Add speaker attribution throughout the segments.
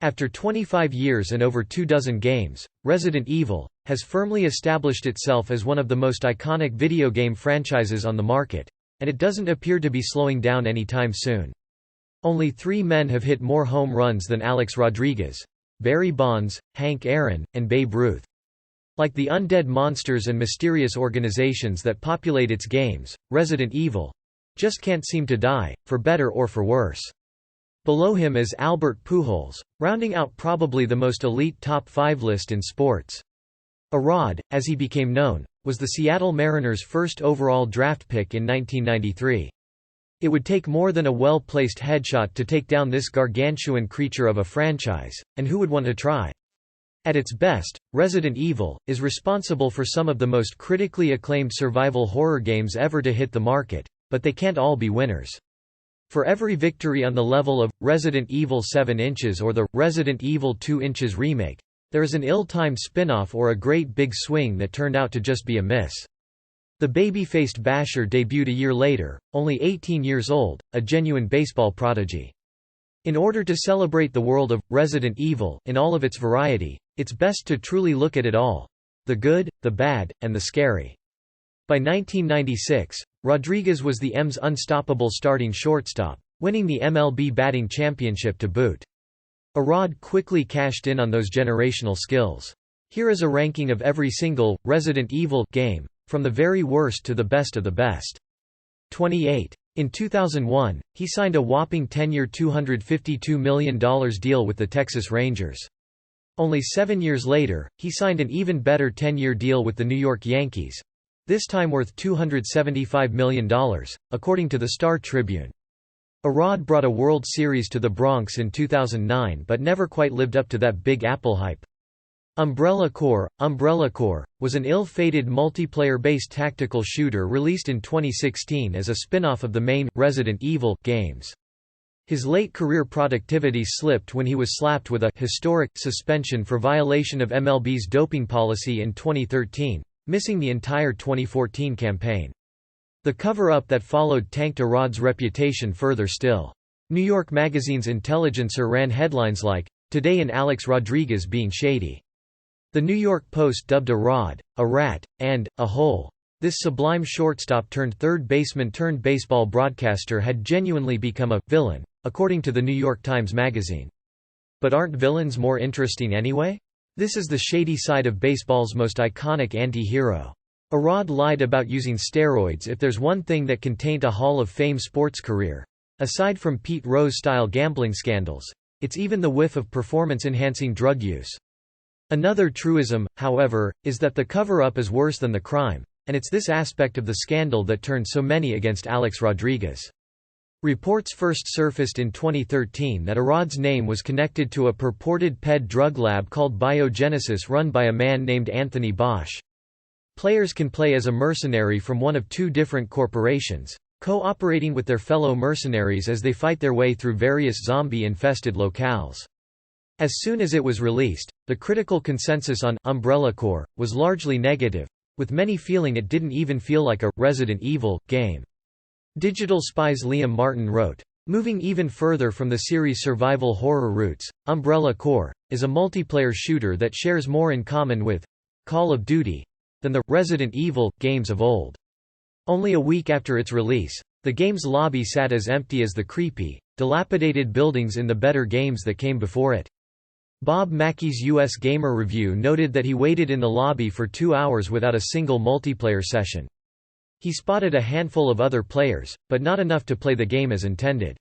Speaker 1: After 25 years and over 24 games, Resident Evil has firmly established itself as one of the most iconic video game franchises on the market, and it doesn't appear to be slowing down anytime soon. Only 3 men have hit more home runs than Alex Rodriguez: Barry Bonds, Hank Aaron, and Babe Ruth. Like the undead monsters and mysterious organizations that populate its games, Resident Evil just can't seem to die, for better or for worse. Below him is Albert Pujols, rounding out probably the most elite top 5 list in sports. Arad, as he became known, was the Seattle Mariners' first overall draft pick in 1993. It would take more than a well-placed headshot to take down this gargantuan creature of a franchise, and who would want to try? At its best, Resident Evil is responsible for some of the most critically acclaimed survival horror games ever to hit the market, but they can't all be winners. For every victory on the level of Resident Evil 7 inches or the Resident Evil 2 inches remake, there is an ill-timed spin-off or a great big swing that turned out to just be a miss. The baby-faced basher debuted a year later, only 18 years old, a genuine baseball prodigy. In order to celebrate the world of Resident Evil in all of its variety, it's best to truly look at it all: the good, the bad, and the scary. By 1996, Rodriguez was the M's unstoppable starting shortstop, winning the MLB batting championship to boot. Arad quickly cashed in on those generational skills. Here is a ranking of every single Resident Evil game, from the very worst to the best of the best. 28. In 2001, he signed a whopping 10-year $252 million deal with the Texas Rangers. Only 7 years later, he signed an even better 10-year deal with the New York Yankees, this time worth $275 million, according to the Star Tribune. Arad brought a World Series to the Bronx in 2009 but never quite lived up to that Big Apple hype. Umbrella Corps was an ill-fated multiplayer-based tactical shooter released in 2016 as a spin-off of the main Resident Evil games. His late career productivity slipped when he was slapped with a historic suspension for violation of MLB's doping policy in 2013, missing the entire 2014 campaign. The cover-up that followed tanked Arad's reputation further still. New York Magazine's Intelligencer ran headlines like, "Today in Alex Rodriguez being shady." The New York Post dubbed Arad a rat, and a hole. This sublime shortstop turned third baseman turned baseball broadcaster had genuinely become a villain, according to the New York Times Magazine. But aren't villains more interesting anyway? This is the shady side of baseball's most iconic anti-hero. Arad lied about using steroids. If there's one thing that can taint a Hall of Fame sports career, aside from Pete Rose-style gambling scandals, it's even the whiff of performance-enhancing drug use. Another truism, however, is that the cover-up is worse than the crime, and it's this aspect of the scandal that turned so many against Alex Rodriguez. Reports first surfaced in 2013 that Arad's name was connected to a purported PED drug lab called Biogenesis run by a man named Anthony Bosch. Players can play as a mercenary from one of 2 different corporations, cooperating with their fellow mercenaries as they fight their way through various zombie-infested locales. As soon as it was released, the critical consensus on Umbrella Corps was largely negative, with many feeling it didn't even feel like a Resident Evil game. Digital Spy's Liam Martin wrote, "Moving even further from the series' survival horror roots, Umbrella Corps is a multiplayer shooter that shares more in common with Call of Duty than the Resident Evil games of old." Only a week after its release, the game's lobby sat as empty as the creepy, dilapidated buildings in the better games that came before it. Bob Mackey's US Gamer review noted that he waited in the lobby for 2 hours without a single multiplayer session. He spotted a handful of other players, but not enough to play the game as intended.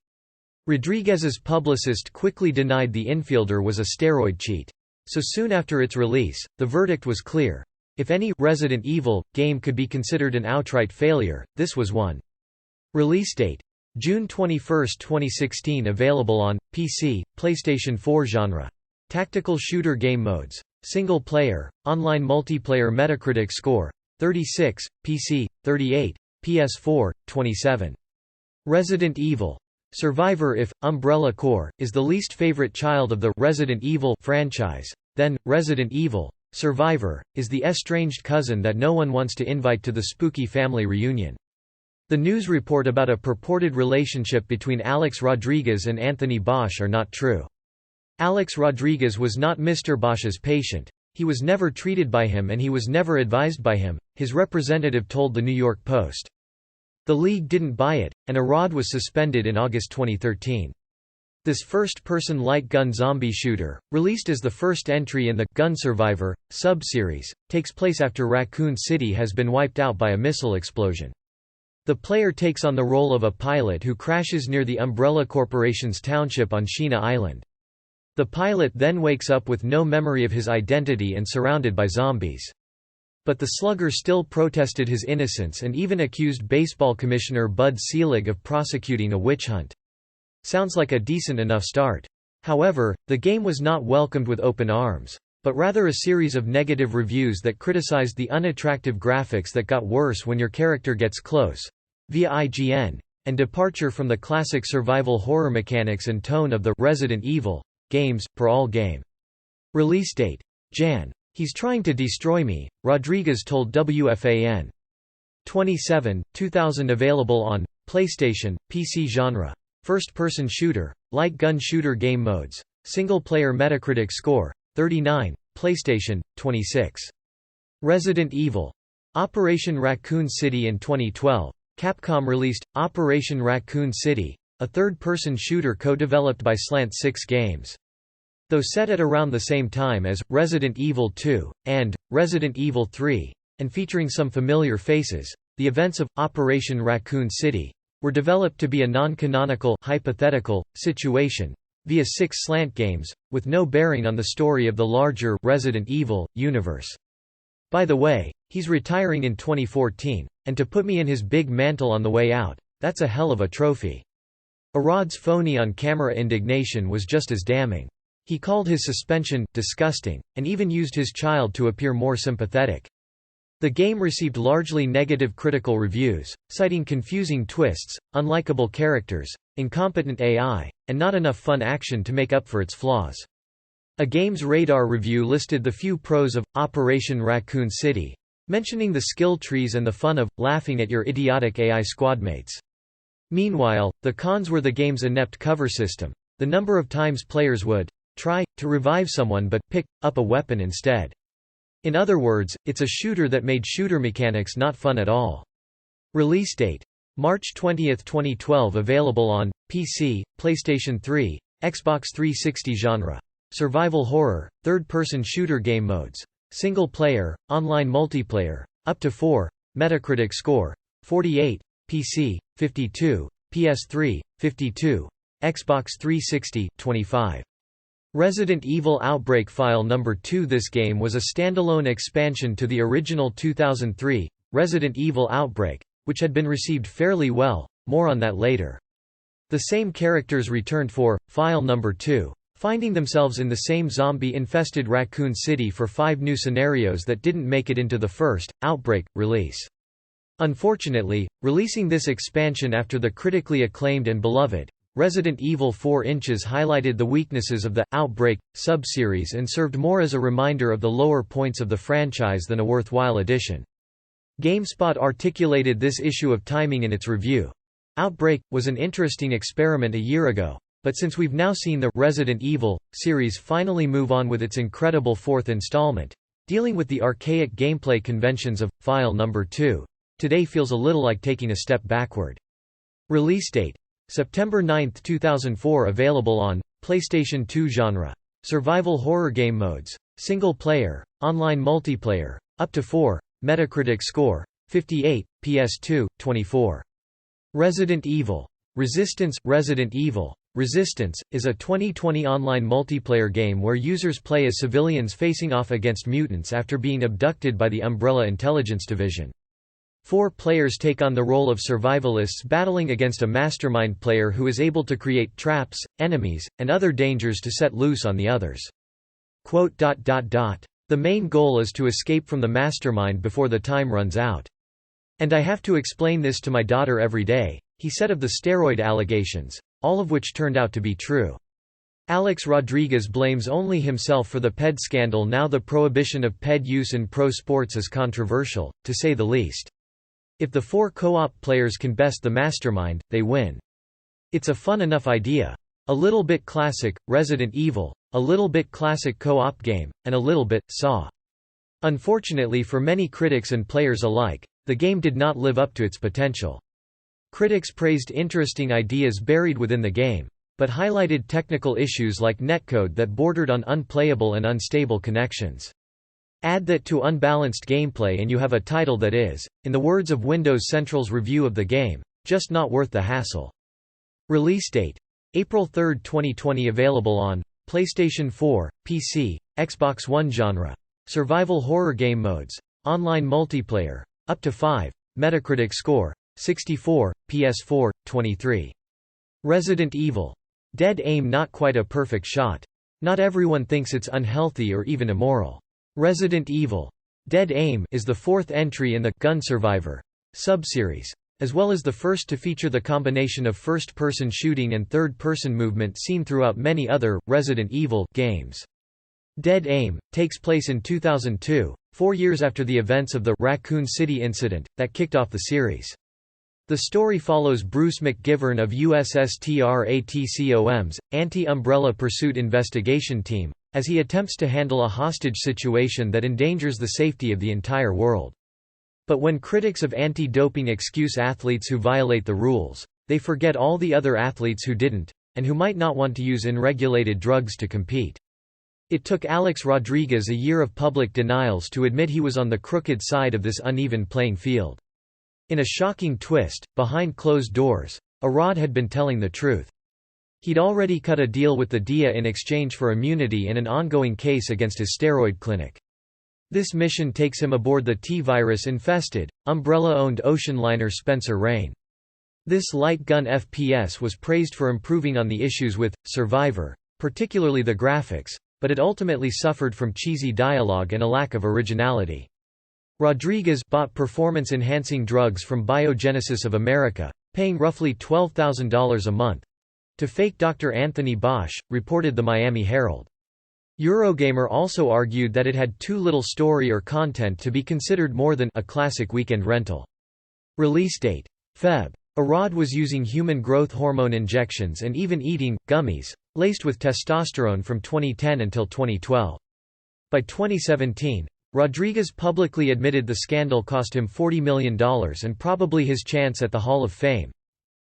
Speaker 1: Rodriguez's publicist quickly denied the infielder was a steroid cheat. So soon after its release, the verdict was clear. If any Resident Evil game could be considered an outright failure, this was one. Release date: June 21, 2016. Available on PC, PlayStation 4. Genre: tactical shooter. Game modes: single player, online multiplayer. Metacritic score: 36, PC, 38, PS4, 27. Resident Evil Survivor. If Umbrella Corps is the least favorite child of the Resident Evil franchise, then Resident Evil Survivor is the estranged cousin that no one wants to invite to the spooky family reunion. The news report about a purported relationship between Alex Rodriguez and Anthony Bosch are not true. Alex Rodriguez was not Mr. Bosch's patient. He was never treated by him and he was never advised by him, his representative told the New York Post. The league didn't buy it, and Arad was suspended in August 2013. This first-person light gun zombie shooter, released as the first entry in the Gun Survivor sub-series, takes place after Raccoon City has been wiped out by a missile explosion. The player takes on the role of a pilot who crashes near the Umbrella Corporation's township on Sheena Island. The pilot then wakes up with no memory of his identity and surrounded by zombies. But the slugger still protested his innocence and even accused baseball commissioner Bud Selig of prosecuting a witch hunt. Sounds like a decent enough start. However, the game was not welcomed with open arms, but rather a series of negative reviews that criticized the unattractive graphics that got worse when your character gets close, via IGN, and departure from the classic survival horror mechanics and tone of the Resident Evil games, per all game. Release date: Jan. He's trying to destroy me, Rodriguez told WFAN. 27, 2000. Available on PlayStation, PC. Genre: first-person shooter, light gun shooter. Game modes: single-player. Metacritic score: 39, PlayStation, 26. Resident Evil: Operation Raccoon City. In 2012, Capcom released Operation Raccoon City, a third-person shooter co-developed by Slant 6 Games. Though set at around the same time as Resident Evil 2 and Resident Evil 3, and featuring some familiar faces, the events of Operation Raccoon City were developed to be a non-canonical hypothetical situation via 6 Slant Games, with no bearing on the story of the larger Resident Evil universe. By the way, he's retiring in 2014, and to put me in his big mantle on the way out, that's a hell of a trophy. Arad's phony on-camera indignation was just as damning. He called his suspension disgusting, and even used his child to appear more sympathetic. The game received largely negative critical reviews, citing confusing twists, unlikable characters, incompetent AI, and not enough fun action to make up for its flaws. A Games Radar review listed the few pros of Operation Raccoon City, mentioning the skill trees and the fun of laughing at your idiotic AI squadmates. Meanwhile, the cons were the game's inept cover system, the number of times players would try to revive someone but pick up a weapon instead. In other words, it's a shooter that made shooter mechanics not fun at all. Release date: March 20, 2012. Available on PC, PlayStation 3, Xbox 360. Genre: survival horror, third-person shooter. Game modes: single player, online multiplayer, up to 4. Metacritic score: 48, PC, 52, PS3, 52, Xbox 360, 25. Resident Evil Outbreak File Number 2. This game was a standalone expansion to the original 2003, Resident Evil Outbreak, which had been received fairly well, more on that later. The same characters returned for File Number 2, finding themselves in the same zombie-infested Raccoon City for 5 new scenarios that didn't make it into the first, Outbreak, release. Unfortunately, releasing this expansion after the critically acclaimed and beloved Resident Evil 4 Inches highlighted the weaknesses of the Outbreak sub-series and served more as a reminder of the lower points of the franchise than a worthwhile addition. GameSpot articulated this issue of timing in its review. Outbreak was an interesting experiment a year ago, but since we've now seen the Resident Evil series finally move on with its incredible 4th installment, dealing with the archaic gameplay conventions of File Number 2, today feels a little like taking a step backward. Release date: September 9, 2004. Available on PlayStation 2. Genre: survival horror. Game modes: single player, online multiplayer, up to 4. Metacritic score: 58, PS2, 24. Resident Evil: Resistance. Resident Evil: Resistance is a 2020 online multiplayer game where users play as civilians facing off against mutants after being abducted by the Umbrella Intelligence Division. 4 players take on the role of survivalists battling against a mastermind player who is able to create traps, enemies, and other dangers to set loose on the others. The main goal is to escape from the mastermind before the time runs out. And I have to explain this to my daughter every day, he said of the steroid allegations, all of which turned out to be true. Alex Rodriguez blames only himself for the PED scandal. Now the prohibition of PED use in pro sports is controversial, to say the least. If the 4 co-op players can best the mastermind, they win. It's a fun enough idea. A little bit classic, Resident Evil, a little bit classic co-op game, and a little bit Saw. Unfortunately for many critics and players alike, the game did not live up to its potential. Critics praised interesting ideas buried within the game, but highlighted technical issues like netcode that bordered on unplayable and unstable connections. Add that to unbalanced gameplay and you have a title that is, in the words of Windows Central's review of the game, just not worth the hassle. Release date: April 3, 2020. Available on PlayStation 4, PC, Xbox One. Genre: survival horror game modes. Online multiplayer. Up to 5. Metacritic score: 64, PS4, 23. Resident Evil. Dead aim not quite a perfect shot. Not everyone thinks it's unhealthy or even immoral. Resident Evil. Dead aim is the fourth entry in the Gun Survivor subseries, as well as the first to feature the combination of first-person shooting and third-person movement seen throughout many other Resident Evil games. Dead aim takes place in 2002, 4 years after the events of the Raccoon City incident that kicked off the series. The story follows Bruce McGivern of USSTRATCOM's anti-Umbrella Pursuit investigation team, as he attempts to handle a hostage situation that endangers the safety of the entire world. But when critics of anti-doping excuse athletes who violate the rules, they forget all the other athletes who didn't, and who might not want to use unregulated drugs to compete. It took Alex Rodriguez a year of public denials to admit he was on the crooked side of this uneven playing field. In a shocking twist, behind closed doors, Arad had been telling the truth. He'd already cut a deal with the DIA in exchange for immunity and an ongoing case against his steroid clinic. This mission takes him aboard the T-virus-infested, Umbrella-owned ocean liner Spencer Rain. This light gun FPS was praised for improving on the issues with Survivor, particularly the graphics, but it ultimately suffered from cheesy dialogue and a lack of originality. Rodriguez bought performance-enhancing drugs from Biogenesis of America, paying roughly $12,000 a month, to fake Dr. Anthony Bosch, reported the Miami Herald. Eurogamer also argued that it had too little story or content to be considered more than a classic weekend rental. Release date: Feb. Arad was using human growth hormone injections and even eating gummies laced with testosterone from 2010 until 2012. By 2017, Rodriguez publicly admitted the scandal cost him $40 million and probably his chance at the Hall of Fame.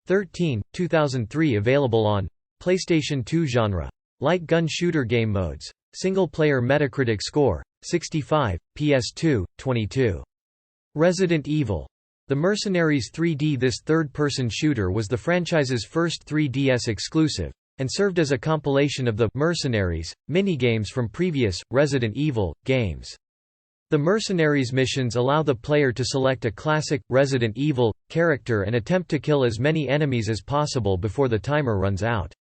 Speaker 1: 2003. Available on PlayStation 2. Genre: light gun shooter game modes. Single-player Metacritic score: 65, PS2, 22. Resident Evil. The Mercenaries 3D. This third-person shooter was the franchise's first 3DS exclusive, and served as a compilation of the Mercenaries minigames from previous Resident Evil games. The Mercenaries missions allow the player to select a classic, Resident Evil, character and attempt to kill as many enemies as possible before the timer runs out.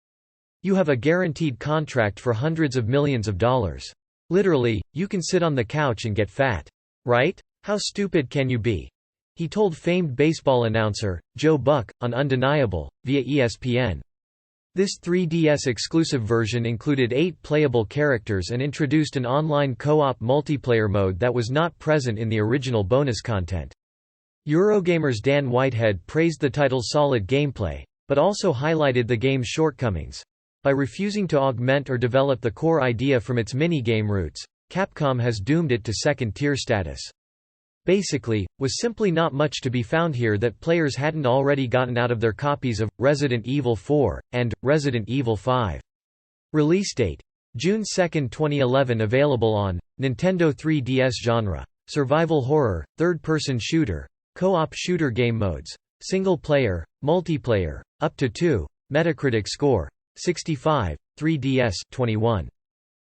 Speaker 1: You have a guaranteed contract for hundreds of millions of dollars. Literally, you can sit on the couch and get fat. Right? How stupid can you be? He told famed baseball announcer, Joe Buck, on Undeniable, via ESPN. This 3DS exclusive version included 8 playable characters and introduced an online co-op multiplayer mode that was not present in the original bonus content. Eurogamer's Dan Whitehead praised the title's solid gameplay, but also highlighted the game's shortcomings. By refusing to augment or develop the core idea from its minigame roots, Capcom has doomed it to second-tier status. Basically, was simply not much to be found here that players hadn't already gotten out of their copies of Resident Evil 4 and Resident Evil 5. Release date: June 2, 2011. Available on Nintendo 3DS. Genre: survival horror, third-person shooter, co-op shooter game modes, single player, multiplayer, up to 2. Metacritic score: 65, 3DS, 21.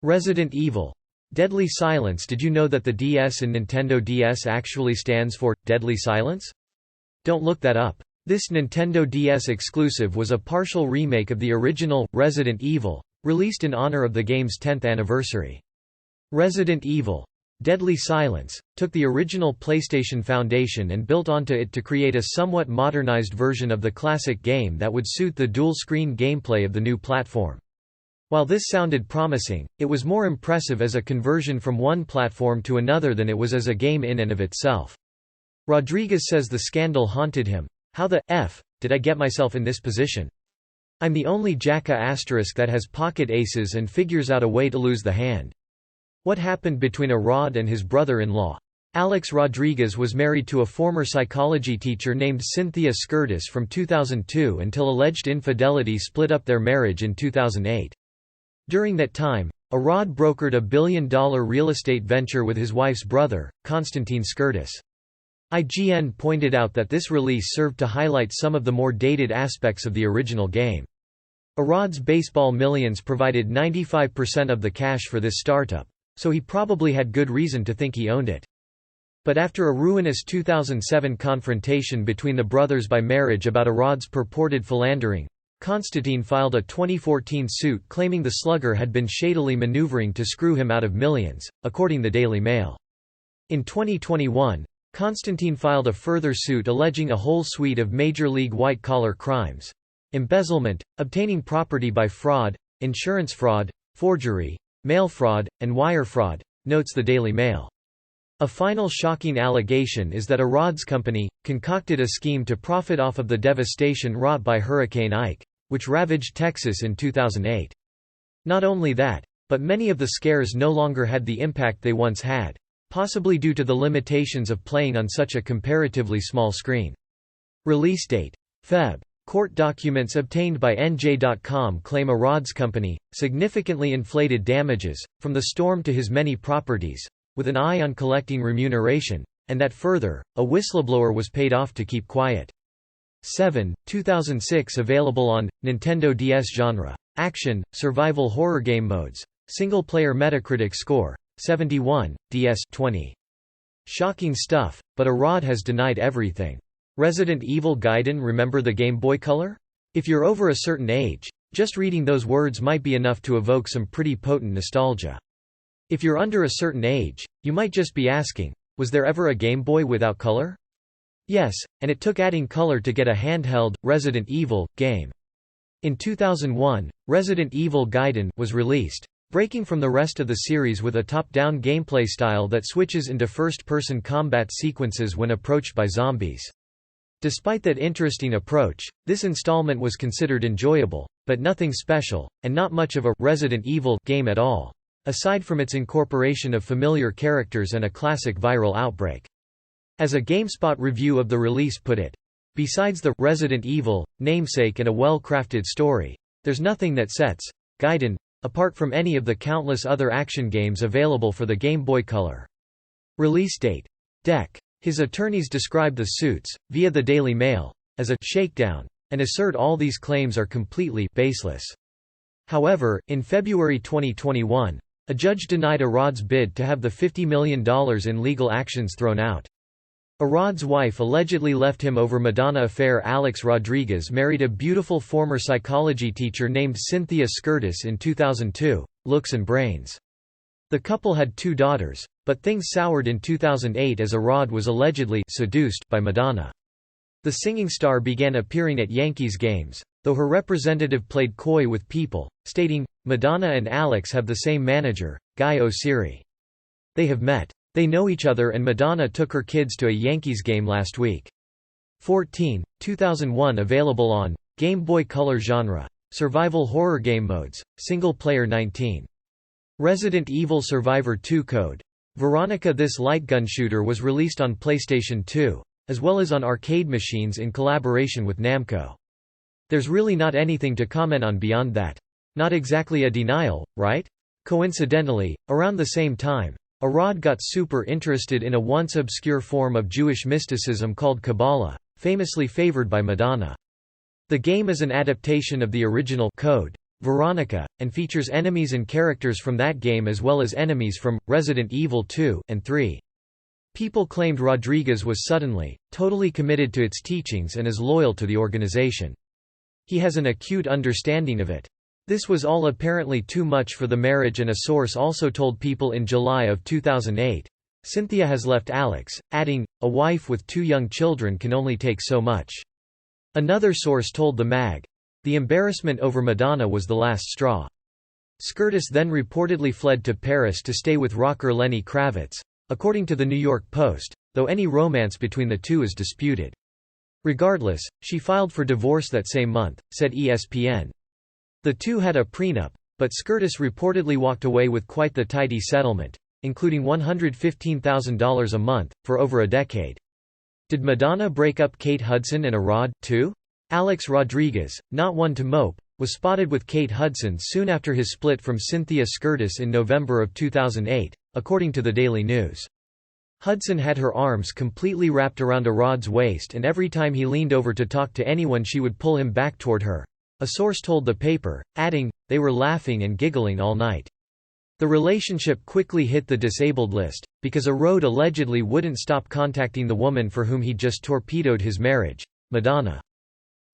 Speaker 1: Resident Evil. Deadly Silence. Did you know that the DS in Nintendo DS actually stands for Deadly Silence? Don't look that up. This Nintendo DS exclusive was a partial remake of the original Resident Evil, released in honor of the game's 10th anniversary. Resident Evil. Deadly Silence took the original PlayStation Foundation and built onto it to create a somewhat modernized version of the classic game that would suit the dual-screen gameplay of the new platform. While this sounded promising, it was more impressive as a conversion from one platform to another than it was as a game in and of itself. Rodriguez says the scandal haunted him. "How the F did I get myself in this position?" I'm the only Jacka asterisk that has pocket aces and figures out a way to lose the hand. What happened between Arad and his brother-in-law? Alex Rodriguez was married to a former psychology teacher named Cynthia Skirtis from 2002 until alleged infidelity split up their marriage in 2008. During that time, Arad brokered a billion-dollar real estate venture with his wife's brother, Konstantin Skirtis. IGN pointed out that this release served to highlight some of the more dated aspects of the original game. Arad's Baseball Millions provided 95% of the cash for this startup, so he probably had good reason to think he owned it. But after a ruinous 2007 confrontation between the brothers by marriage about Arad's purported philandering, Konstantin filed a 2014 suit claiming the slugger had been shadily maneuvering to screw him out of millions, according to the Daily Mail. In 2021, Konstantin filed a further suit alleging a whole suite of Major League white-collar crimes: embezzlement, obtaining property by fraud, insurance fraud, forgery, mail fraud, and wire fraud, notes the Daily Mail. A final shocking allegation is that Arad's company concocted a scheme to profit off of the devastation wrought by Hurricane Ike, which ravaged Texas in 2008. Not only that, but many of the scares no longer had the impact they once had, possibly due to the limitations of playing on such a comparatively small screen. Release date: Feb. Court documents obtained by NJ.com claim Arad's company significantly inflated damages from the storm to his many properties, with an eye on collecting remuneration, and that further, a whistleblower was paid off to keep quiet. 7, 2006 available on Nintendo DS. Genre: action, survival horror game modes. Single-player Metacritic score: 71, DS 20. Shocking stuff, but Arad has denied everything. Resident Evil Gaiden. Remember the Game Boy Color? If you're over a certain age, just reading those words might be enough to evoke some pretty potent nostalgia. If you're under a certain age, you might just be asking, was there ever a Game Boy without color? Yes, and it took adding color to get a handheld, Resident Evil, game. In 2001, Resident Evil Gaiden was released, breaking from the rest of the series with a top-down gameplay style that switches into first-person combat sequences when approached by zombies. Despite that interesting approach, this installment was considered enjoyable, but nothing special, and not much of a Resident Evil game at all, aside from its incorporation of familiar characters and a classic viral outbreak. As a GameSpot review of the release put it, "Besides the Resident Evil namesake and a well-crafted story, there's nothing that sets Gaiden apart from any of the countless other action games available for the Game Boy Color." Release date: Dec. His attorneys describe the suits, via the Daily Mail, as a shakedown, and assert all these claims are completely baseless. However, in February 2021, a judge denied Arad's bid to have the $50 million in legal actions thrown out. Arad's wife allegedly left him over Madonna Affair. Alex Rodriguez married a beautiful former psychology teacher named Cynthia Skirtis in 2002, looks and brains. The couple had 2 daughters, but things soured in 2008 as Arad was allegedly seduced by Madonna. The singing star began appearing at Yankees games, though her representative played coy with people, stating, "Madonna and Alex have the same manager, Guy O'Siri. They have met. They know each other and Madonna took her kids to a Yankees game last week." 14, 2001 available on Game Boy Color. Genre: survival horror game modes, single player. 19. Resident Evil Survivor 2 Code. Veronica. This light gun shooter was released on PlayStation 2, as well as on arcade machines in collaboration with Namco. There's really not anything to comment on beyond that. Not exactly a denial, right? Coincidentally, around the same time, Arad got super interested in a once obscure form of Jewish mysticism called Kabbalah, famously favored by Madonna. The game is an adaptation of the original Code, Veronica, and features enemies and characters from that game as well as enemies from Resident Evil 2 and 3. People claimed Rodriguez was suddenly, totally committed to its teachings and is loyal to the organization. He has an acute understanding of it. This was all apparently too much for the marriage, and a source also told People in July of 2008, "Cynthia has left Alex," adding, "A wife with 2 young children can only take so much." Another source told the mag, "The embarrassment over Madonna was the last straw." Skirtis then reportedly fled to Paris to stay with rocker Lenny Kravitz, according to the New York Post, though any romance between the two is disputed. Regardless, she filed for divorce that same month, said ESPN. The two had a prenup, but Skirtis reportedly walked away with quite the tidy settlement, including $115,000 a month, for over a decade. Did Madonna break up Kate Hudson and a Rod, too? Alex Rodriguez, not one to mope, was spotted with Kate Hudson soon after his split from Cynthia Skirtis in November of 2008, according to the Daily News. Hudson had her arms completely wrapped around a Rod's waist, and every time he leaned over to talk to anyone she would pull him back toward her. A source told the paper, adding, "They were laughing and giggling all night." The relationship quickly hit the disabled list, because a Rod allegedly wouldn't stop contacting the woman for whom he'd just torpedoed his marriage, Madonna.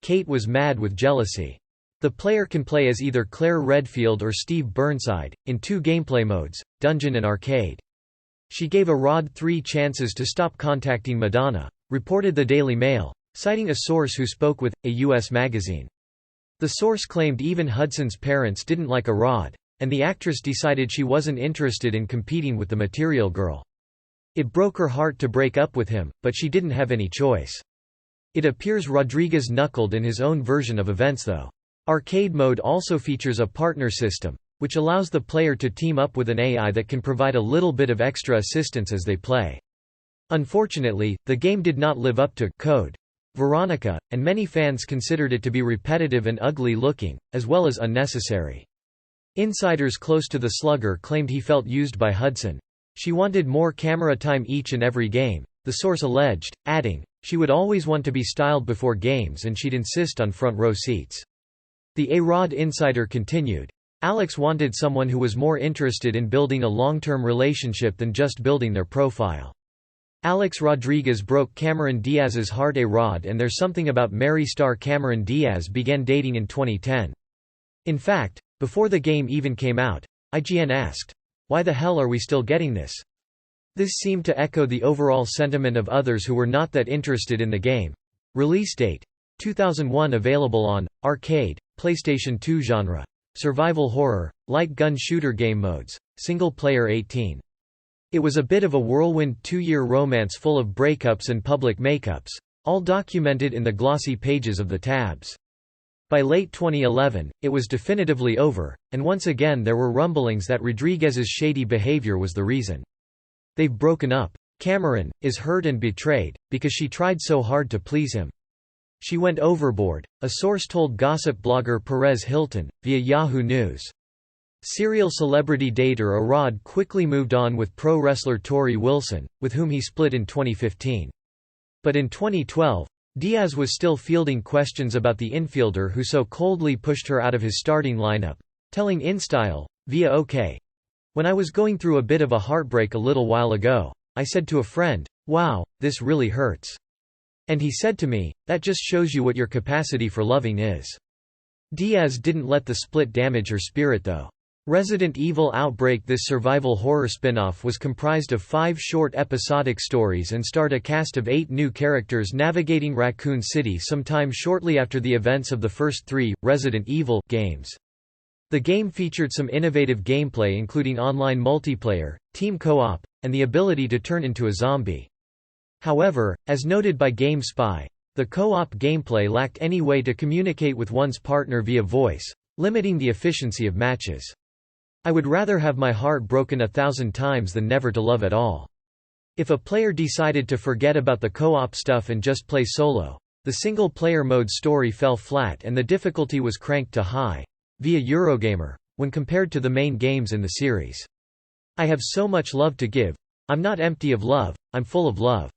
Speaker 1: Kate was mad with jealousy. The player can play as either Claire Redfield or Steve Burnside, in two gameplay modes, Dungeon and Arcade. She gave a Rod 3 chances to stop contacting Madonna, reported the Daily Mail, citing a source who spoke with a U.S. magazine. The source claimed even Hudson's parents didn't like a Rod, and the actress decided she wasn't interested in competing with the Material Girl. It broke her heart to break up with him, but she didn't have any choice. It appears Rodriguez knuckled in his own version of events though. Arcade mode also features a partner system, which allows the player to team up with an AI that can provide a little bit of extra assistance as they play. Unfortunately, the game did not live up to Code Veronica, and many fans considered it to be repetitive and ugly looking, as well as unnecessary. Insiders close to the slugger claimed he felt used by Hudson. She wanted more camera time each and every game, the source alleged, adding, she would always want to be styled before games and she'd insist on front row seats. The A-Rod insider continued, Alex wanted someone who was more interested in building a long-term relationship than just building their profile. Alex Rodriguez broke Cameron Diaz's heart. A-Rod and There's Something About Mary star Cameron Diaz began dating in 2010. In fact, before the game even came out, IGN asked, "Why the hell are we still getting this?" This seemed to echo the overall sentiment of others who were not that interested in the game. Release date: 2001. Available on Arcade, PlayStation 2. Genre: Survival Horror, Light Gun Shooter. Game modes: Single Player 18. It was a bit of a whirlwind 2-year romance full of breakups and public makeups, all documented in the glossy pages of the tabs. By late 2011, it was definitively over, and once again there were rumblings that Rodriguez's shady behavior was the reason. They've broken up. Cameron is hurt and betrayed, because she tried so hard to please him. She went overboard, a source told gossip blogger Perez Hilton, via Yahoo News. Serial celebrity dater A-Rod quickly moved on with pro wrestler Tori Wilson, with whom he split in 2015. But in 2012, Diaz was still fielding questions about the infielder who so coldly pushed her out of his starting lineup, telling InStyle, via OK, "When I was going through a bit of a heartbreak a little while ago, I said to a friend, 'Wow, this really hurts.' And he said to me, 'That just shows you what your capacity for loving is.'" Diaz didn't let the split damage her spirit though. Resident Evil Outbreak. This survival horror spin-off was comprised of 5 short episodic stories and starred a cast of 8 new characters navigating Raccoon City sometime shortly after the events of the first 3 Resident Evil games. The game featured some innovative gameplay including online multiplayer, team co-op, and the ability to turn into a zombie. However, as noted by GameSpy, the co-op gameplay lacked any way to communicate with one's partner via voice, limiting the efficiency of matches. "I would rather have my heart broken 1,000 times than never to love at all." If a player decided to forget about the co-op stuff and just play solo, the single-player mode story fell flat and the difficulty was cranked to high, via Eurogamer, when compared to the main games in the series. "I have so much love to give. I'm not empty of love, I'm full of love."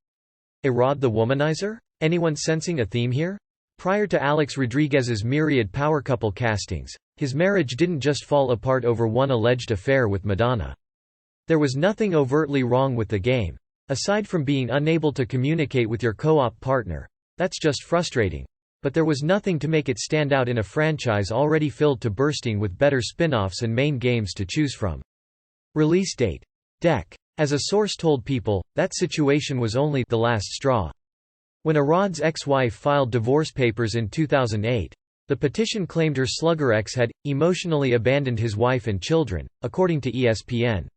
Speaker 1: A-Rod the womanizer? Anyone sensing a theme here? Prior to Alex Rodriguez's myriad power couple castings, his marriage didn't just fall apart over one alleged affair with Madonna. There was nothing overtly wrong with the game. Aside from being unable to communicate with your co-op partner. That's just frustrating. But there was nothing to make it stand out in a franchise already filled to bursting with better spin-offs and main games to choose from. Release date: Dec. As a source told People, that situation was only the last straw. When A-Rod's ex-wife filed divorce papers in 2008, the petition claimed her slugger ex had emotionally abandoned his wife and children, according to ESPN.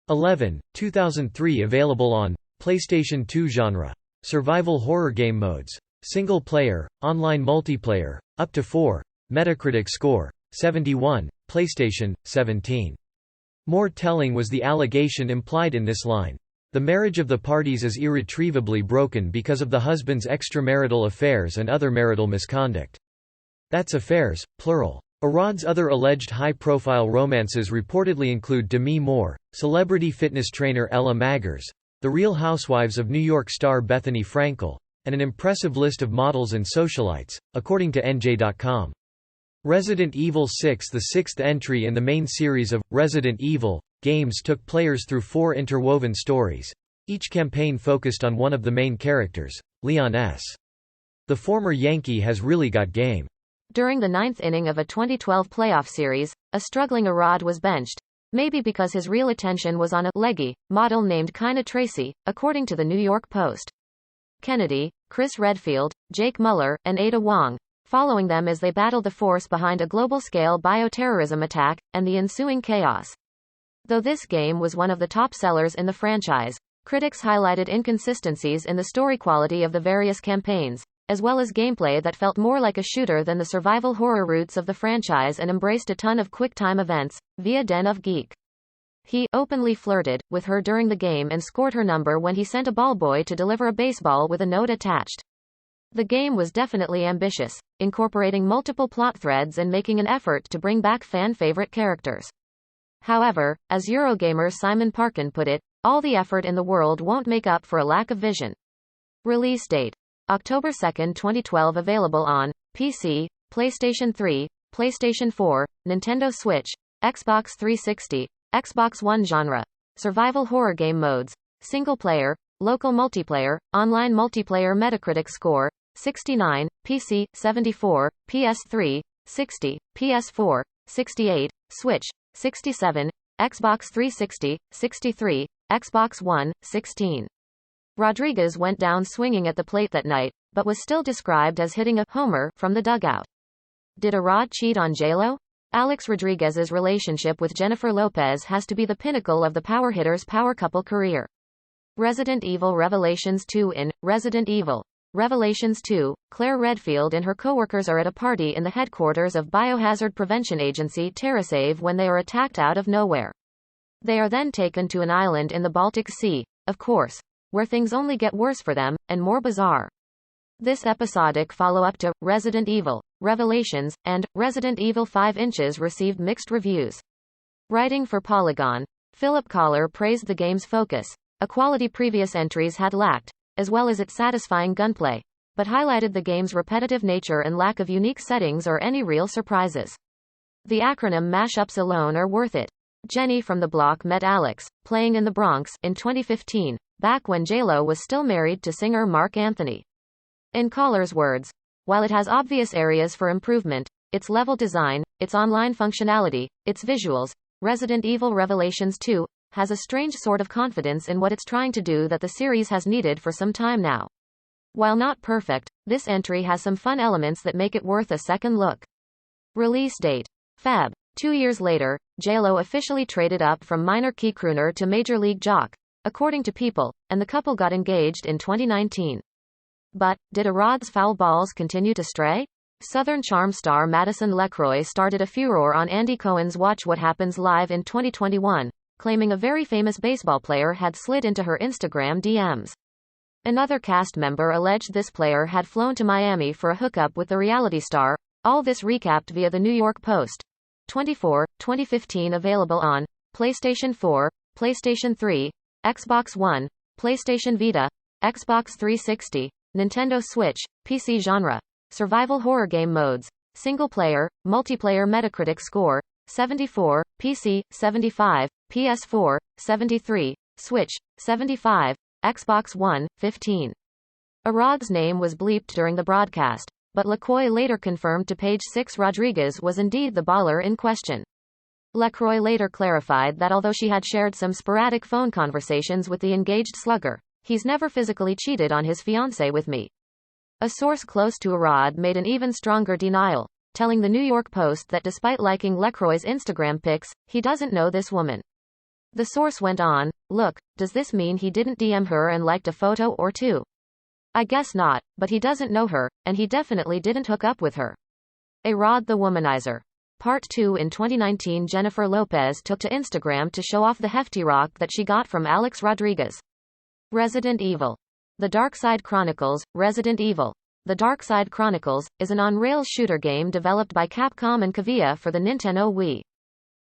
Speaker 1: 2003. Available on PlayStation 2. Genre: Survival horror. Game modes: Single player, online multiplayer, up to 4. Metacritic score: 71, PlayStation, 17. More telling was the allegation implied in this line. The marriage of the parties is irretrievably broken because of the husband's extramarital affairs and other marital misconduct. That's affairs, plural. Arad's other alleged high-profile romances reportedly include Demi Moore, celebrity fitness trainer Ella Maggers, The Real Housewives of New York star Bethany Frankel, and an impressive list of models and socialites, according to NJ.com. Resident Evil 6, the sixth entry in the main series of Resident Evil games, took players through 4 interwoven stories. Each campaign focused on one of the main characters, Leon S. The former Yankee has really got game.
Speaker 2: During the 9th inning of a 2012 playoff series, a struggling Arad was benched, maybe because his real attention was on a leggy model named Kina Tracy, according to the New York Post. Kennedy, Chris Redfield, Jake Muller, and Ada Wong, following them as they battle the force behind a global-scale bioterrorism attack, and the ensuing chaos. Though this game was one of the top sellers in the franchise, critics highlighted inconsistencies in the story quality of the various campaigns, as well as gameplay that felt more like a shooter than the survival horror roots of the franchise and embraced a ton of quick-time events, via Den of Geek. He openly flirted with her during the game and scored her number when he sent a ball boy to deliver a baseball with a note attached. The game was definitely ambitious, incorporating multiple plot threads and making an effort to bring back fan-favorite characters. However, as Eurogamer's Simon Parkin put it, all the effort in the world won't make up for a lack of vision. Release date: October 2, 2012. Available on PC, PlayStation 3, PlayStation 4, Nintendo Switch, Xbox 360, Xbox One. Genre: survival horror. Game modes: single player, local multiplayer, online multiplayer. Metacritic score: 69, PC, 74, PS3, 60, PS4, 68, Switch, 67, Xbox 360, 63, Xbox One, 16. Rodriguez went down swinging at the plate that night, but was still described as hitting a homer from the dugout. Did Arad cheat on J-Lo? Alex Rodriguez's relationship with Jennifer Lopez has to be the pinnacle of the power hitter's power couple career. Resident Evil Revelations 2. In Resident Evil Revelations 2, Claire Redfield and her coworkers are at a party in the headquarters of Biohazard prevention agency TerraSave when they are attacked out of nowhere. They are then taken to an island in the Baltic Sea, of course, where things only get worse for them, and more bizarre. This episodic follow-up to Resident Evil Revelations and Resident Evil 5 Inches received mixed reviews. Writing for Polygon, Philip Collar praised the game's focus, a quality previous entries had lacked, as well as its satisfying gunplay, but highlighted the game's repetitive nature and lack of unique settings or any real surprises. The acronym mashups alone are worth it. Jenny from the Block met Alex, playing in the Bronx, in 2015, back when J-Lo was still married to singer Mark Anthony. In Collar's words, while it has obvious areas for improvement, its level design, its online functionality, its visuals, Resident Evil Revelations 2 has a strange sort of confidence in what it's trying to do that the series has needed for some time now. While not perfect, this entry has some fun elements that make it worth a second look. Release date: Feb. 2 years later, J-Lo officially traded up from minor key crooner to major league jock, according to People, and the couple got engaged in 2019. But, did Arad's foul balls continue to stray? Southern Charm star Madison LeCroy started a furor on Andy Cohen's Watch What Happens Live in 2021, claiming a very famous baseball player had slid into her Instagram DMs. Another cast member alleged this player had flown to Miami for a hookup with the reality star. All this recapped via the New York Post. 24, 2015. Available on PlayStation 4, PlayStation 3, Xbox One, PlayStation Vita, Xbox 360, Nintendo Switch, PC. Genre: survival horror. Game modes: single player, multiplayer. Metacritic score: 74, PC, 75, PS4, 73, Switch, 75, Xbox One, 15. Arad's name was bleeped during the broadcast, but LeCroy later confirmed to Page 6 Rodriguez was indeed the baller in question. LeCroy later clarified that although she had shared some sporadic phone conversations with the engaged slugger, he's never physically cheated on his fiancée with me. A source close to Arad made an even stronger denial, telling the New York Post that despite liking LeCroy's Instagram pics, he doesn't know this woman. The source went on, "Look, does this mean he didn't DM her and liked a photo or two? I guess not, but he doesn't know her, and he definitely didn't hook up with her." Arad the Womanizer. Part 2. In 2019, Jennifer Lopez took to Instagram to show off the hefty rock that she got from Alex Rodriguez. Resident Evil. The Dark Side Chronicles, Resident Evil. The Dark Side Chronicles is an on-rails shooter game developed by Capcom and Kavia for the Nintendo Wii.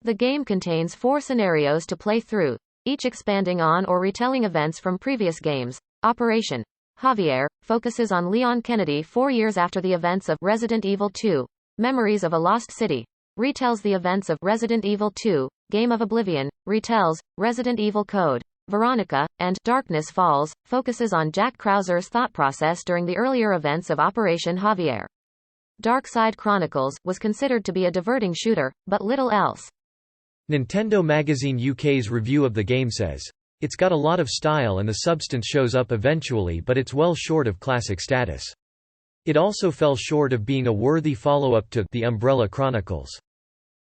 Speaker 2: The game contains 4 scenarios to play through, each expanding on or retelling events from previous games. Operation Javier focuses on Leon Kennedy 4 years after the events of Resident Evil 2. Memories of a Lost City retells the events of Resident Evil 2. Game of Oblivion retells Resident Evil Code. Veronica, and Darkness Falls, focuses on Jack Krauser's thought process during the earlier events of Operation Javier. Dark Side Chronicles was considered to be a diverting shooter, but little else.
Speaker 1: Nintendo Magazine UK's review of the game says, "It's got a lot of style and the substance shows up eventually, but it's well short of classic status. It also fell short of being a worthy follow-up to The Umbrella Chronicles."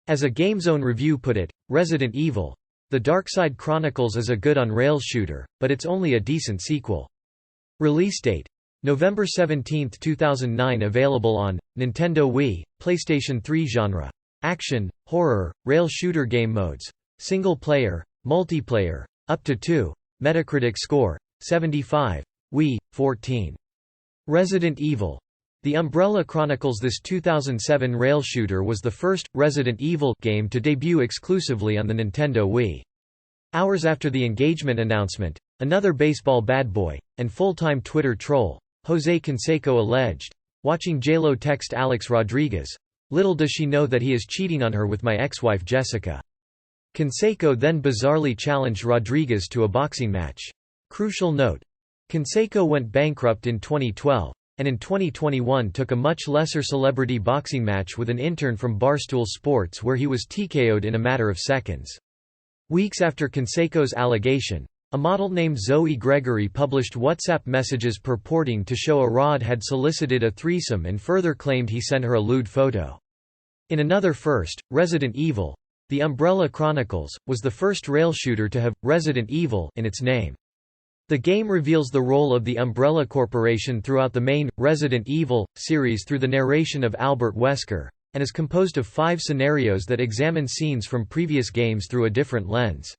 Speaker 1: As a GameZone review put it, Resident Evil The Dark Side Chronicles is a good on-rails shooter, but it's only a decent sequel. Release date: November 17, 2009. Available on Nintendo Wii, PlayStation 3. Genre: action, horror, rail shooter. Game modes: single player, multiplayer, up to 2. Metacritic score: 75. Wii, 14. Resident Evil The Umbrella Chronicles. This 2007 rail shooter was the first Resident Evil game to debut exclusively on the Nintendo Wii. Hours after the engagement announcement, another baseball bad boy, and full-time Twitter troll, Jose Canseco alleged, watching J-Lo text Alex Rodriguez, "Little does she know that he is cheating on her with my ex-wife Jessica." Canseco then bizarrely challenged Rodriguez to a boxing match. Crucial note: Canseco went bankrupt in 2012. And in 2021 took a much lesser celebrity boxing match with an intern from Barstool Sports where he was TKO'd in a matter of seconds. Weeks after Canseco's allegation, a model named Zoe Gregory published WhatsApp messages purporting to show Arad had solicited a threesome and further claimed he sent her a lewd photo. In another first, Resident Evil The Umbrella Chronicles was the first rail shooter to have Resident Evil in its name. The game reveals the role of the Umbrella Corporation throughout the main, Resident Evil, series through the narration of Albert Wesker, and is composed of 5 scenarios that examine scenes from previous games through a different lens.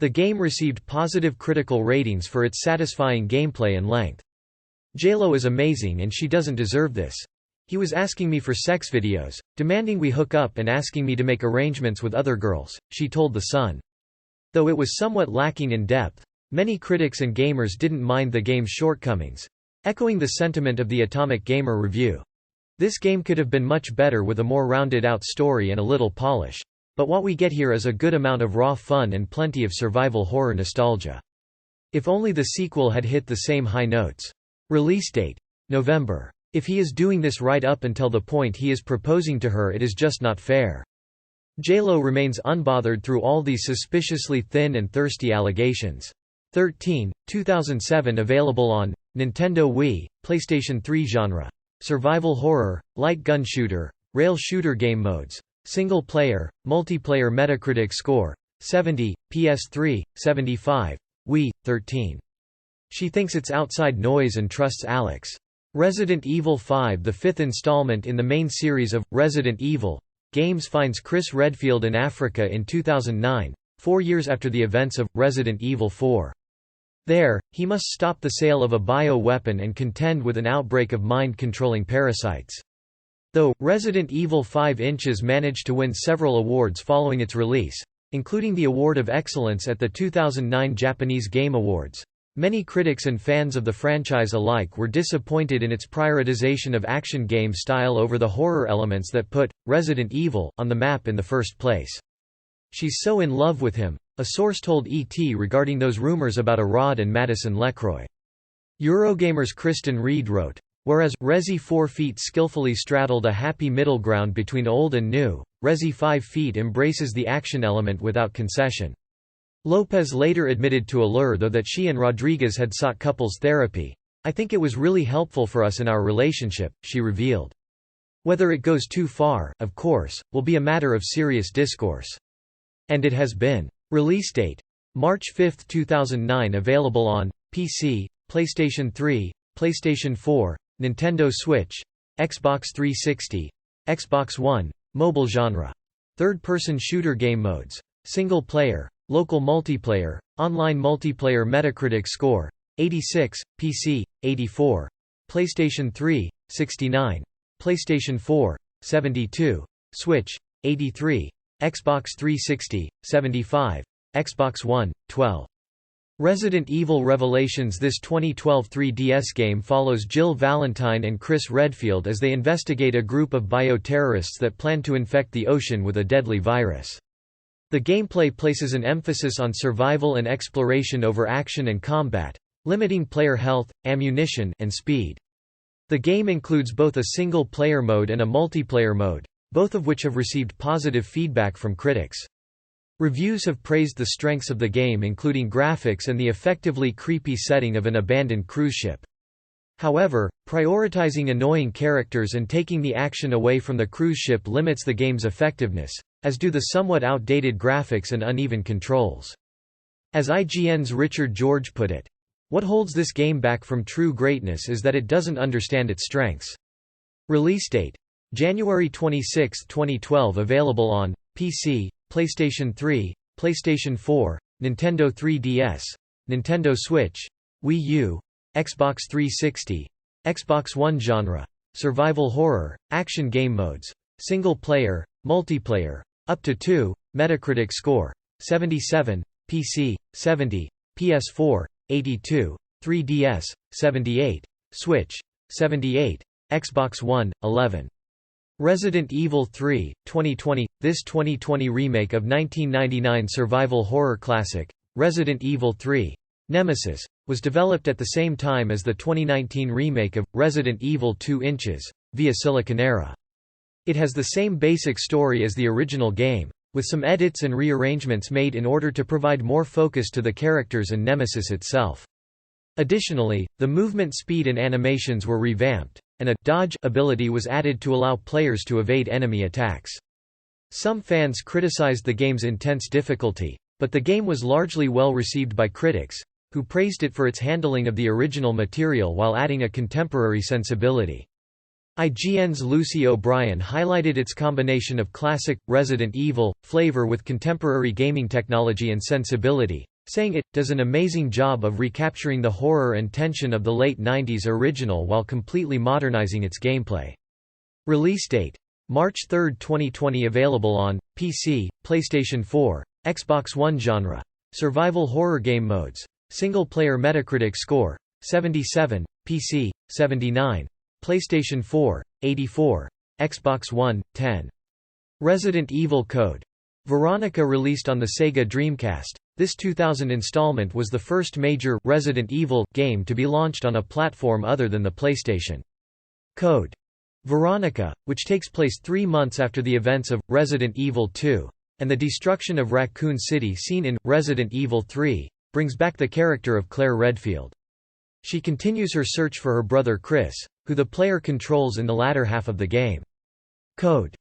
Speaker 1: The game received positive critical ratings for its satisfying gameplay and length. J-Lo is amazing and she doesn't deserve this. He was asking me for sex videos, demanding we hook up and asking me to make arrangements with other girls, she told The Sun. Though it was somewhat lacking in depth, many critics and gamers didn't mind the game's shortcomings, echoing the sentiment of the Atomic Gamer review. This game could have been much better with a more rounded-out story and a little polish. But what we get here is a good amount of raw fun and plenty of survival horror nostalgia. If only the sequel had hit the same high notes. Release date: November. If he is doing this right up until the point he is proposing to her, it is just not fair. J-Lo remains unbothered through all these suspiciously thin and thirsty allegations. 13, 2007. Available on Nintendo Wii, PlayStation 3. Genre: survival horror, light gun shooter, rail shooter. Game modes: single player, multiplayer. Metacritic score: 70, PS3, 75, Wii, 13. She thinks it's outside noise and trusts Alex. Resident Evil 5, the 5th installment in the main series of Resident Evil games, finds Chris Redfield in Africa in 2009, 4 years after the events of Resident Evil 4. There, he must stop the sale of a bio-weapon and contend with an outbreak of mind-controlling parasites. Though, Resident Evil 5 Inches managed to win several awards following its release, including the Award of Excellence at the 2009 Japanese Game Awards, many critics and fans of the franchise alike were disappointed in its prioritization of action game style over the horror elements that put Resident Evil on the map in the first place. "She's so in love with him," a source told ET regarding those rumors about Arad and Madison LeCroy. Eurogamer's Kristen Reed wrote, "Whereas Resi 4 Feet skillfully straddled a happy middle ground between old and new, Resi 5 Feet embraces the action element without concession." Lopez later admitted to Allure though that she and Rodriguez had sought couples therapy. "I think it was really helpful for us in our relationship," she revealed. Whether it goes too far, of course, will be a matter of serious discourse. And it has been. Release date: March 5, 2009. Available on PC, PlayStation 3, PlayStation 4, Nintendo Switch, Xbox 360, Xbox One, mobile. Genre: third-person shooter game modes, single player, local multiplayer, online multiplayer. Metacritic score 86, PC 84, PlayStation 3 69, PlayStation 4 72, Switch 83, Xbox 360 75, Xbox One 12. Resident Evil Revelations. This 2012 3DS game follows Jill Valentine and Chris Redfield as they investigate a group of bioterrorists that plan to infect the ocean with a deadly virus. The gameplay places an emphasis on survival and exploration over action and combat, limiting player health, ammunition, and speed. The game includes both a single-player mode and a multiplayer mode, both of which have received positive feedback from critics. Reviews have praised the strengths of the game, including graphics and the effectively creepy setting of an abandoned cruise ship. However, prioritizing annoying characters and taking the action away from the cruise ship limits the game's effectiveness, as do the somewhat outdated graphics and uneven controls. As IGN's Richard George put it, "What holds this game back from true greatness is that it doesn't understand its strengths." Release date: January 26, 2012. Available on PC, PlayStation 3, PlayStation 4, Nintendo 3DS, Nintendo Switch, Wii U, Xbox 360, Xbox One. Genre: survival horror, action game modes, single player, multiplayer, up to 2, Metacritic score 77, PC 70, PS4 82, 3DS 78, Switch 78, Xbox One 11. Resident Evil 3, 2020. This 2020 remake of 1999 survival horror classic, Resident Evil 3, Nemesis, was developed at the same time as the 2019 remake of Resident Evil 2 Inches, via Siliconera. It has the same basic story as the original game, with some edits and rearrangements made in order to provide more focus to the characters and Nemesis itself. Additionally, the movement speed and animations were revamped, and a dodge ability was added to allow players to evade enemy attacks. Some fans criticized the game's intense difficulty, but the game was largely well received by critics, who praised it for its handling of the original material while adding a contemporary sensibility. IGN's Lucy O'Brien highlighted its combination of classic, Resident Evil, flavor with contemporary gaming technology and sensibility, saying it does an amazing job of recapturing the horror and tension of the late 90s original while completely modernizing its gameplay. Release date: March 3, 2020. Available on PC, PlayStation 4, Xbox One. Genre: survival horror game modes, single player. Metacritic score 77, PC 79, PlayStation 4 84, Xbox One 10. Resident Evil Code Veronica released on the Sega Dreamcast. This 2000 installment was the first major Resident Evil game to be launched on a platform other than the PlayStation. Code Veronica, which takes place 3 months after the events of Resident Evil 2 and the destruction of Raccoon City seen in Resident Evil 3, brings back the character of Claire Redfield. She continues her search for her brother Chris, who the player controls in the latter half of the game. Code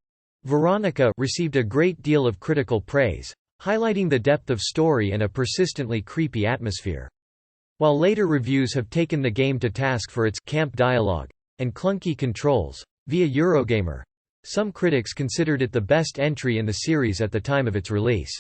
Speaker 1: Veronica received a great deal of critical praise, highlighting the depth of story and a persistently creepy atmosphere. While later reviews have taken the game to task for its camp dialogue and clunky controls, via Eurogamer, some critics considered it the best entry in the series at the time of its release.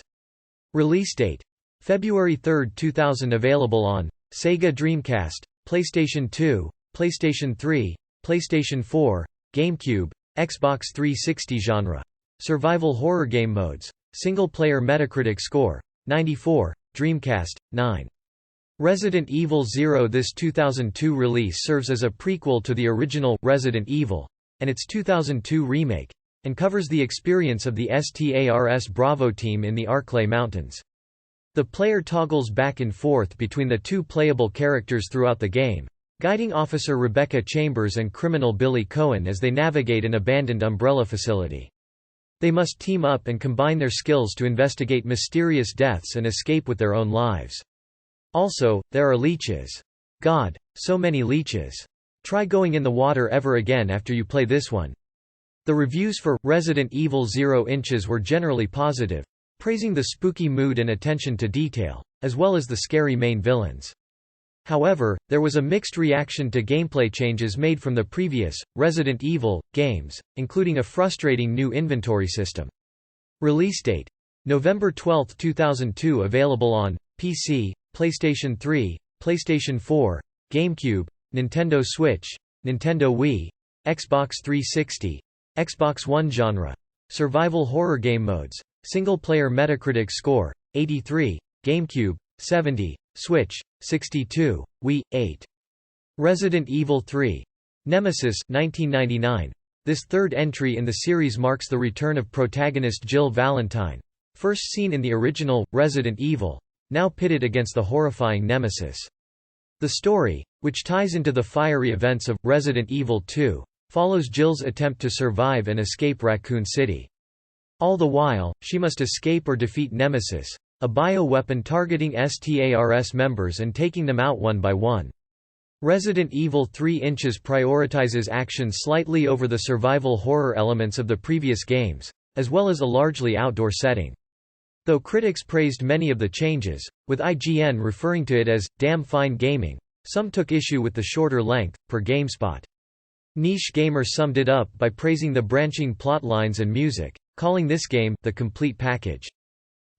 Speaker 1: Release date: February 3, 2000. Available on Sega Dreamcast, PlayStation 2, PlayStation 3, PlayStation 4, GameCube, Xbox 360. Genre: survival horror game modes, single player. Metacritic score 94, Dreamcast 9. Resident Evil 0. This 2002 release serves as a prequel to the original Resident Evil and its 2002 remake, and covers the experience of the STARS Bravo team in the Arklay Mountains. The player toggles back and forth between the two playable characters throughout the game, guiding Officer Rebecca Chambers and criminal Billy Cohen as they navigate an abandoned Umbrella facility. They must team up and combine their skills to investigate mysterious deaths and escape with their own lives. Also, there are leeches. God, so many leeches. Try going in the water ever again after you play this one. The reviews for Resident Evil 0 Inches were generally positive, praising the spooky mood and attention to detail, as well as the scary main villains. However, there was a mixed reaction to gameplay changes made from the previous Resident Evil games, including a frustrating new inventory system. Release date: November 12, 2002. Available on PC, PlayStation 3, PlayStation 4, GameCube, Nintendo Switch, Nintendo Wii, Xbox 360, Xbox One. Genre: survival horror. Game modes: single-player. Metacritic score: 83, GameCube 70, Switch 62, Wii 8. Resident Evil 3. Nemesis 1999. This third entry in the series marks the return of protagonist Jill Valentine, first seen in the original Resident Evil, now pitted against the horrifying Nemesis. The story, which ties into the fiery events of Resident Evil 2, follows Jill's attempt to survive and escape Raccoon City. All the while, she must escape or defeat Nemesis, a bioweapon targeting STARS members and taking them out one by one. Resident Evil 3 prioritizes action slightly over the survival horror elements of the previous games, as well as a largely outdoor setting. Though critics praised many of the changes, with IGN referring to it as damn fine gaming, some took issue with the shorter length, per GameSpot. Niche Gamer summed it up by praising the branching plot lines and music, calling this game the complete package.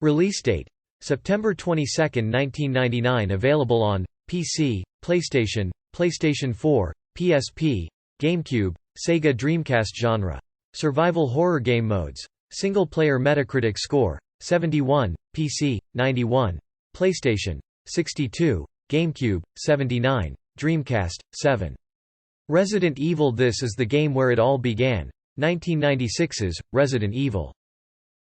Speaker 1: Release date: September 22, 1999. Available on PC, PlayStation, PlayStation 4, PSP, GameCube, Sega Dreamcast. Genre: survival horror. Game modes: single-player. Metacritic score: 71, PC, 91, PlayStation, 62, GameCube, 79, Dreamcast, 7. Resident Evil. This is the game where it all began. 1996's Resident Evil.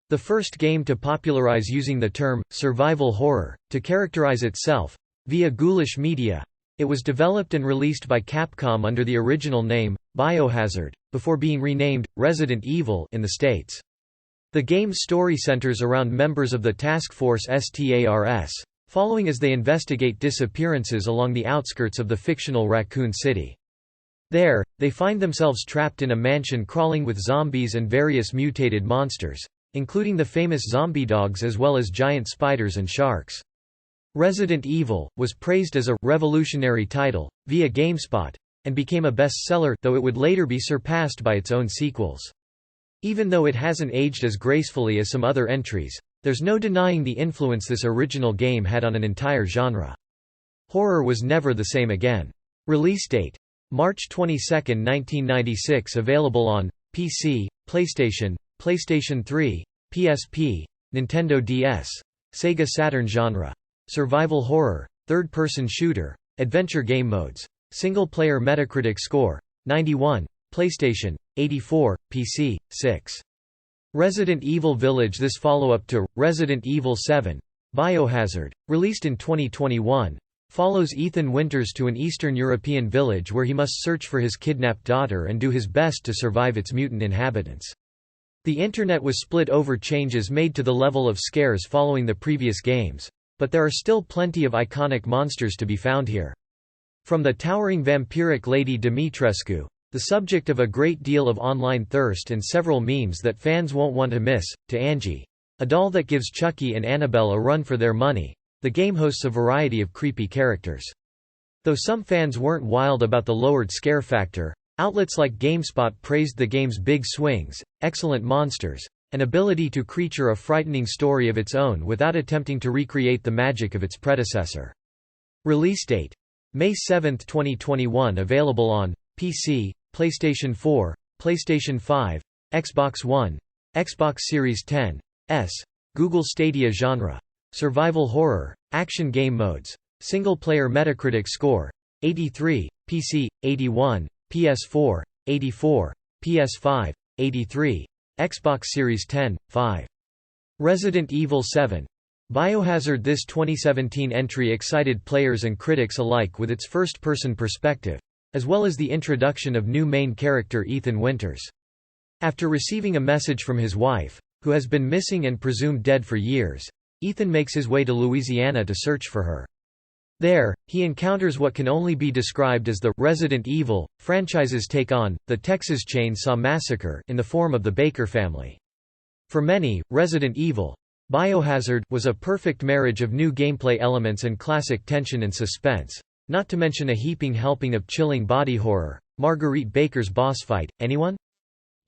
Speaker 1: The first game to popularize using the term survival horror to characterize itself via ghoulish media. It was developed and released by Capcom under the original name Biohazard before being renamed Resident Evil in the States. The game's story centers around members of the task force STARS, following as they investigate disappearances along the outskirts of the fictional Raccoon City. There, they find themselves trapped in a mansion crawling with zombies and various mutated monsters, including the famous zombie dogs as well as giant spiders and sharks. Resident Evil was praised as a revolutionary title via GameSpot and became a bestseller, though it would later be surpassed by its own sequels. Even though it hasn't aged as gracefully as some other entries, there's no denying the influence this original game had on an entire genre. Horror was never the same again. Release date: March 22, 1996. Available on PC, PlayStation, PlayStation 3, PSP, Nintendo DS, Sega Saturn. Genre: survival horror, third-person shooter, adventure. Game modes: single-player. Metacritic score: 91, PlayStation, 84, PC, 6. Resident Evil Village. This follow-up to Resident Evil 7, Biohazard, released in 2021, follows Ethan Winters to an Eastern European village where he must search for his kidnapped daughter and do his best to survive its mutant inhabitants. The internet was split over changes made to the level of scares following the previous games, but there are still plenty of iconic monsters to be found here. From the towering vampiric Lady Dimitrescu, the subject of a great deal of online thirst and several memes that fans won't want to miss, to Angie, a doll that gives Chucky and Annabelle a run for their money, the game hosts a variety of creepy characters. Though some fans weren't wild about the lowered scare factor, outlets like GameSpot praised the game's big swings, excellent monsters, and ability to creature a frightening story of its own without attempting to recreate the magic of its predecessor. Release date: May 7, 2021. Available on PC, PlayStation 4, PlayStation 5, Xbox One, Xbox Series X, Google Stadia. Genre: survival horror, action. Game modes: single-player. Metacritic score: 83, PC, 81, PS4, 84, PS5, 83, Xbox Series X, 5. Resident Evil 7. Biohazard. This 2017 entry excited players and critics alike with its first-person perspective, as well as the introduction of new main character Ethan Winters. After receiving a message from his wife, who has been missing and presumed dead for years, Ethan makes his way to Louisiana to search for her. There, he encounters what can only be described as the Resident Evil franchise's take on the Texas Chainsaw Massacre in the form of the Baker family. For many, Resident Evil Biohazard was a perfect marriage of new gameplay elements and classic tension and suspense, not to mention a heaping helping of chilling body horror. Marguerite Baker's boss fight. Anyone?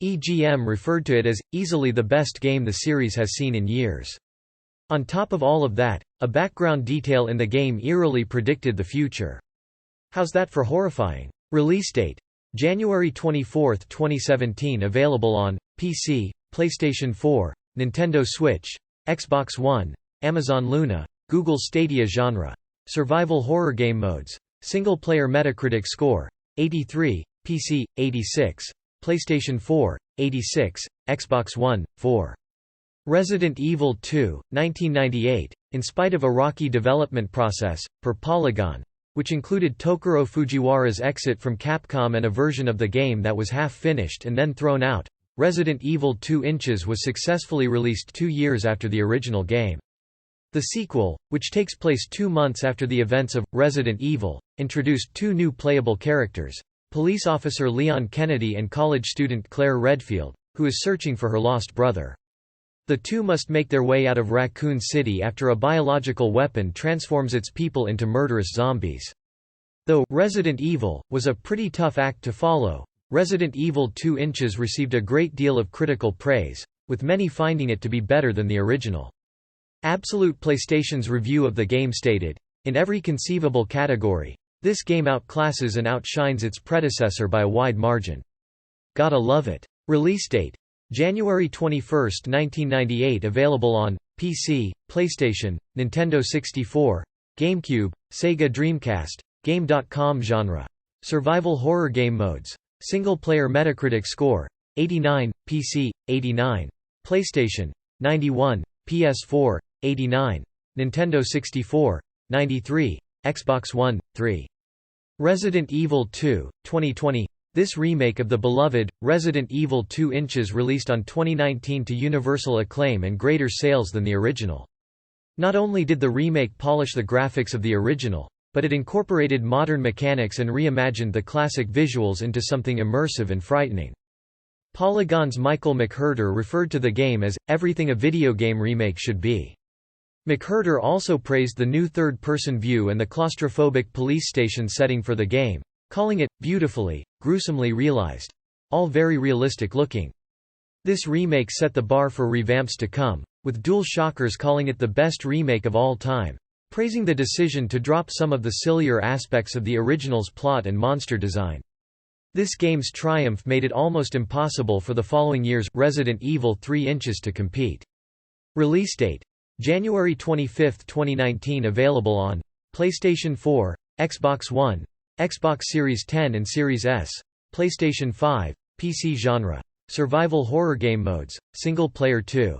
Speaker 1: EGM referred to it as, easily the best game the series has seen in years. On top of all of that, a background detail in the game eerily predicted the future. How's that for horrifying? Release date: January 24, 2017. Available on PC, PlayStation 4, Nintendo Switch, Xbox One, Amazon Luna, Google Stadia. Genre: survival horror. Game modes: single-player. Metacritic score: 83, PC, 86, PlayStation 4, 86, Xbox One, 4. Resident Evil 2, 1998. In spite of a rocky development process, per Polygon, which included Tokuro Fujiwara's exit from Capcom and a version of the game that was half-finished and then thrown out, Resident Evil 2 Inches was successfully released 2 years after the original game. The sequel, which takes place 2 months after the events of Resident Evil, introduced 2 new playable characters: police officer Leon Kennedy and college student Claire Redfield, who is searching for her lost brother. The two must make their way out of Raccoon City after a biological weapon transforms its people into murderous zombies. Though Resident Evil was a pretty tough act to follow, Resident Evil 2 Inches received a great deal of critical praise, with many finding it to be better than the original. Absolute PlayStation's review of the game stated, "In every conceivable category, this game outclasses and outshines its predecessor by a wide margin. Gotta love it." Release date: January 21, 1998. Available on PC, PlayStation, Nintendo 64, GameCube, Sega Dreamcast, Game.com. Genre: survival horror. Game modes: single-player. Metacritic score: 89, PC, 89, PlayStation, 91, PS4, 89, Nintendo 64, 93, Xbox One, 3. Resident Evil 2, 2020. This remake of the beloved, Resident Evil 2 Inches released on 2019 to universal acclaim and greater sales than the original. Not only did the remake polish the graphics of the original, but it incorporated modern mechanics and reimagined the classic visuals into something immersive and frightening. Polygon's Michael McHerder referred to the game as, everything a video game remake should be. McHerder also praised the new third-person view and the claustrophobic police station setting for the game, calling it, beautifully, gruesomely realized. All very realistic looking. This remake set the bar for revamps to come, with Dual Shockers calling it the best remake of all time, praising the decision to drop some of the sillier aspects of the original's plot and monster design. This game's triumph made it almost impossible for the following year's Resident Evil 3 Inches to compete. Release date: January 25, 2019. Available on PlayStation 4, Xbox One, Xbox Series X and Series S, PlayStation 5, PC. Genre: survival horror. Game modes: single player. 2.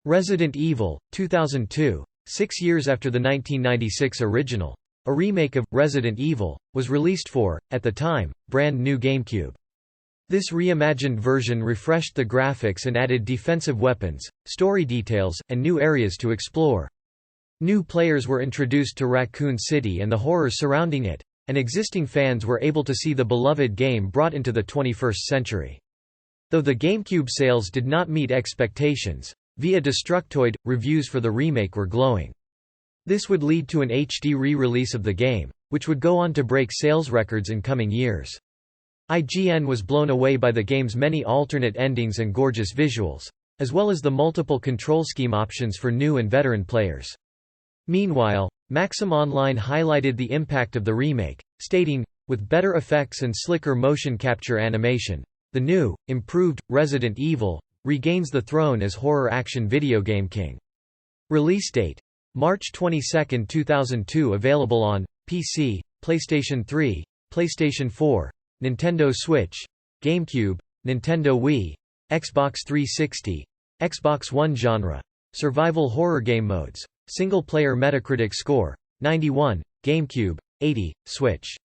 Speaker 1: Resident Evil, 2002, 6 years after the 1996 original. A remake of Resident Evil was released for, at the time, brand new GameCube. This reimagined version refreshed the graphics and added defensive weapons, story details, and new areas to explore. New players were introduced to Raccoon City and the horrors surrounding it, and existing fans were able to see the beloved game brought into the 21st century. Though the GameCube sales did not meet expectations, via Destructoid, reviews for the remake were glowing. This would lead to an HD re-release of the game, which would go on to break sales records in coming years. IGN was blown away by the game's many alternate endings and gorgeous visuals, as well as the multiple control scheme options for new and veteran players. Meanwhile, Maxim Online highlighted the impact of the remake, stating, "With better effects and slicker motion capture animation, the new, improved, Resident Evil regains the throne as horror action video game king." Release date: March 22, 2002. Available on PC, PlayStation 3, PlayStation 4, Nintendo Switch, GameCube, Nintendo Wii, Xbox 360, Xbox One. Genre: survival horror. Game modes: single player. Metacritic score: 91, GameCube, 80, Switch.